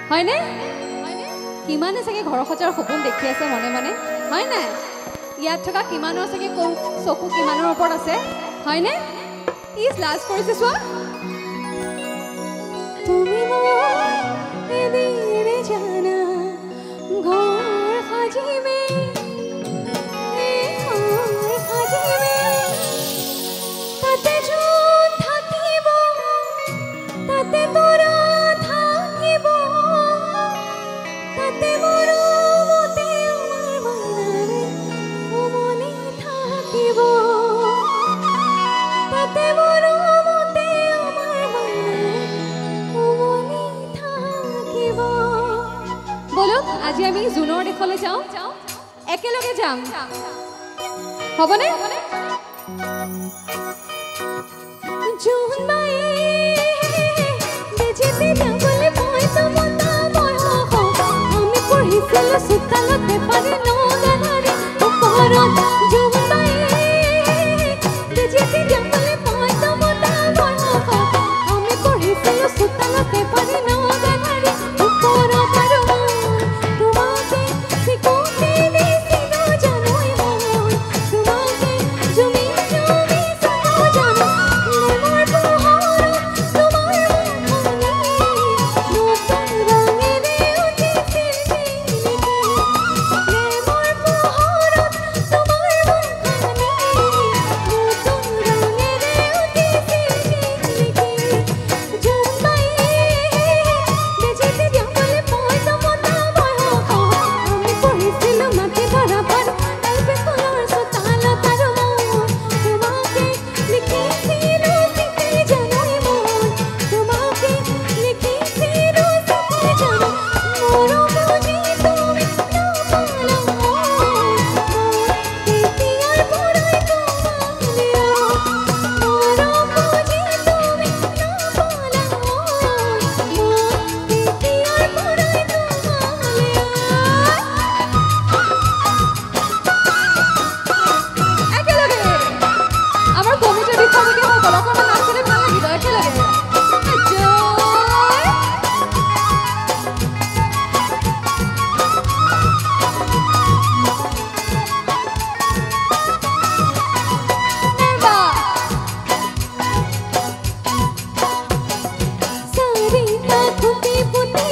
হয়নে কিমানে চাগে ঘৰ সজাৰ সপোন দেখি আছে মনে মনে হয় নাই ইয়াত থকা কিমানৰ চাগে চকু কিমানৰ ওপৰত আছে হয়নে ইজ লাজ কৰিছে চোৱা তুমি মই এদিনে জানা ঘৰ সাজিবে তাতে যোন থাকিব তাতে তোৰা থাকিব তাতে মৰমতে আমাৰ মায়ে মনে থাকিব তাতে মৰমতে আমাৰ মায়ে মনে থাকিব বলক আজি আমি জুনৰ দেশলৈ যাওঁ একেলগে যাম হ'বনে জুন মায়ে বেজিতে যাবলৈ মই তমতা বয়স আমি পঢ়িছিলো চোতালতে পাৰি নগালাৰী ওপৰত জুন মায়ে বেজিতে যাবলৈ মই তমতা বয়স আমি পঢ়িছিলো চোতালতে পাৰি নগালাৰী ওপৰত আৰু তোমাকে শিকোতে দিছিলো জানোই মই তোমাকে জুমি জুমি চালো জানো লেমৰ পোহৰত তোমাৰ মুখনি নতুন ৰঙেৰে উঠিছিল জিলিকি লেমৰ পোহৰত তোমাৰ মুখনি নতুন ৰঙেৰে উঠিছিল জিলিকি জুন মায়ে বেজিতে যাবলৈ মই তমতা বয়স আমি পঢ়িছিলো মাটি ভৰা পাত এলপি ফুলৰ চোতালত আৰু মই তোমাকে লিখিছিলো চিঠি জানোই মই তোমাকে লিখিছিলো চিঠি জানো মৰম বুজি তুমি নাপালা মই তেতিয়াৰ পৰাই তোমালে মৰম বুজি তুমি নাপালা মই তেতিয়াৰ পৰাই তোমালে একেলগে আমাৰ কমিটিৰ বিষয়কে মই গলকৰণৰ নাচিলে ভাল লাগিব একেলগে চাৰিটা খুটি পুতি